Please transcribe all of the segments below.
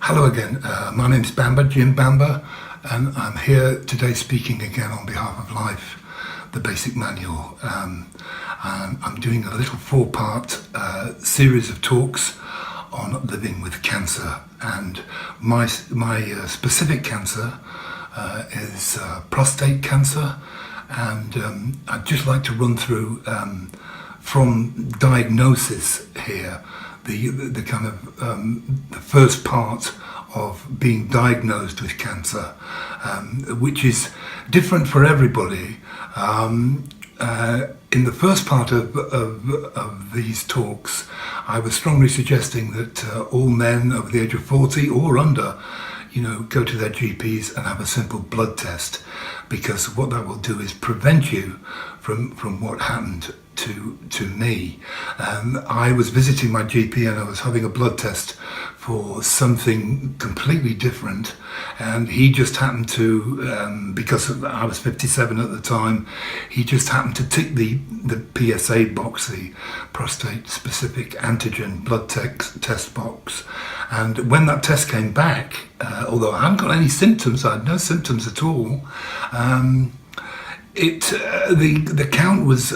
Hello again, my name's Bamba, Jim Bamba, and I'm here today speaking again on behalf of Life, the Basic Manual. I'm doing a little four-part series of talks on living with cancer, and my specific cancer is prostate cancer, and I'd just like to run through from diagnosis here, the kind of the first part of being diagnosed with cancer, which is different for everybody. In the first part of these talks, I was strongly suggesting that all men over the age of 40 or under, go to their GPs and have a simple blood test, because what that will do is prevent you from what happened to me. I was visiting my GP and I was having a blood test for something completely different, and he just happened to, because I was 57 at the time, he just happened to tick the PSA box, the prostate specific antigen blood test box. And when that test came back, although I hadn't got any symptoms, I had no symptoms at all, the count was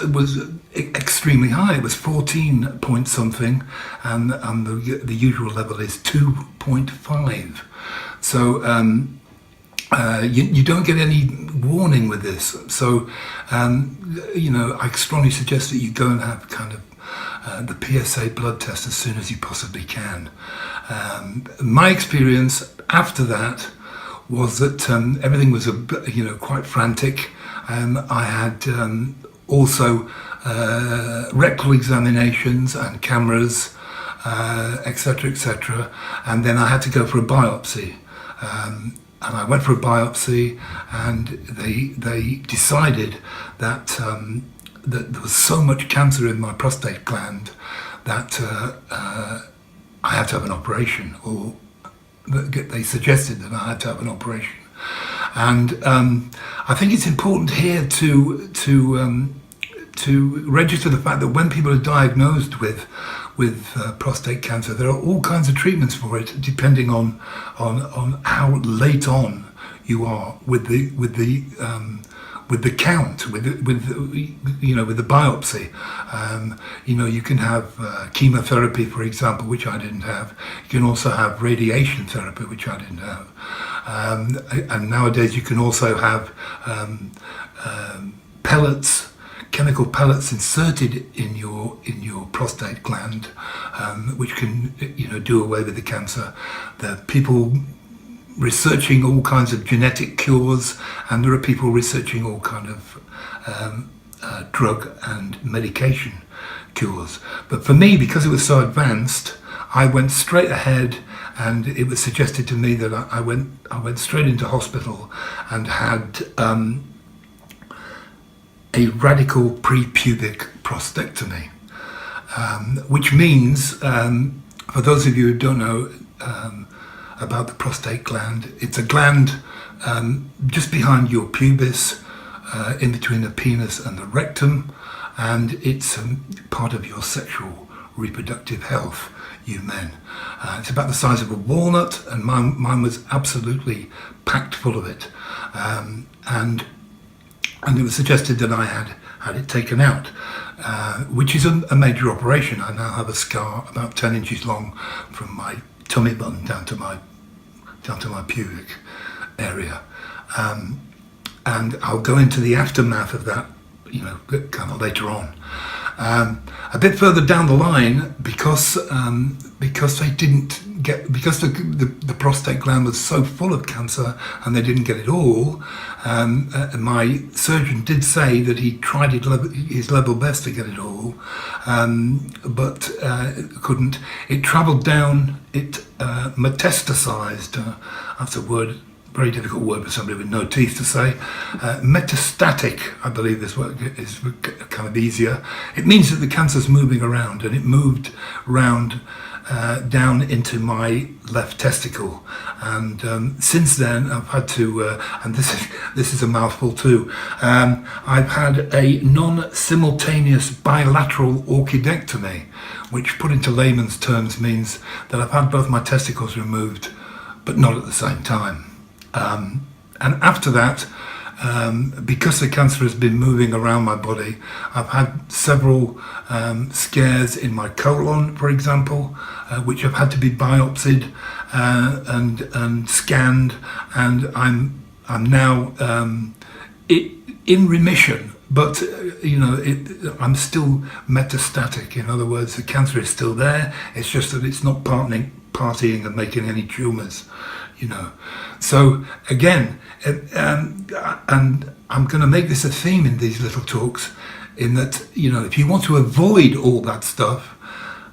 extremely high. It was 14 point something, and the usual level is 2.5. So you don't get any warning with this. So I strongly suggest that you go and have kind of the PSA blood test as soon as you possibly can. My experience after that was that everything was quite frantic. I had also rectal examinations and cameras, etc., etc. And then I had to go for a biopsy. And I went for a biopsy, and they decided that that there was so much cancer in my prostate gland that I had to have an operation, or they suggested that I had to have an operation. And I think it's important here to register the fact that when people are diagnosed with prostate cancer, there are all kinds of treatments for it, depending on how late on you are with the count, with the biopsy. You can have chemotherapy, for example, which I didn't have. You can also have radiation therapy, which I didn't have. And nowadays you can also have pellets, chemical pellets inserted in your prostate gland, which can do away with the cancer. There are people researching all kinds of genetic cures, and there are people researching all kind of drug and medication cures. But for me, because it was so advanced, I went straight ahead, and it was suggested to me that I went straight into hospital and had a radical pre-pubic prostatectomy, which means, for those of you who don't know about the prostate gland, it's a gland just behind your pubis, in between the penis and the rectum, and it's part of your sexual reproductive health, you men. It's about the size of a walnut, and mine was absolutely packed full of it. And it was suggested that I had it taken out, which is a major operation. I now have a scar about 10 inches long from my tummy button down to my pubic area. And I'll go into the aftermath of that, kind of later on. A bit further down the line, because they didn't get, because the prostate gland was so full of cancer and they didn't get it all, my surgeon did say that he tried his level best to get it all, but couldn't. It travelled down, it metastasized, that's a word, very difficult word for somebody with no teeth to say. Metastatic, I believe this word is kind of easier. It means that the cancer's moving around, and it moved round down into my left testicle. And since then, I've had to, and this is a mouthful too, I've had a non-simultaneous bilateral orchidectomy, which put into layman's terms means that I've had both my testicles removed but not at the same time. And after that, because the cancer has been moving around my body, I've had several scares in my colon, for example, which have had to be biopsied and scanned, and I'm now in remission. But I'm still metastatic. In other words, the cancer is still there. It's just that it's not partying and making any tumours. So again, and I'm going to make this a theme in these little talks, in that if you want to avoid all that stuff,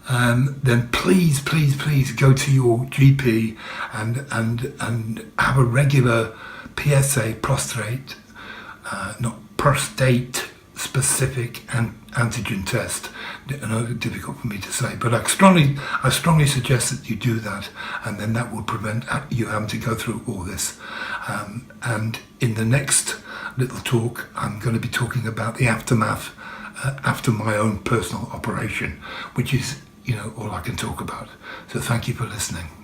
then please go to your GP and have a regular PSA prostate, not prostate specific antigen test. Difficult for me to say, but I strongly suggest that you do that, and then that will prevent you having to go through all this. And in the next little talk, I'm going to be talking about the aftermath after my own personal operation, which is all I can talk about. So thank you for listening.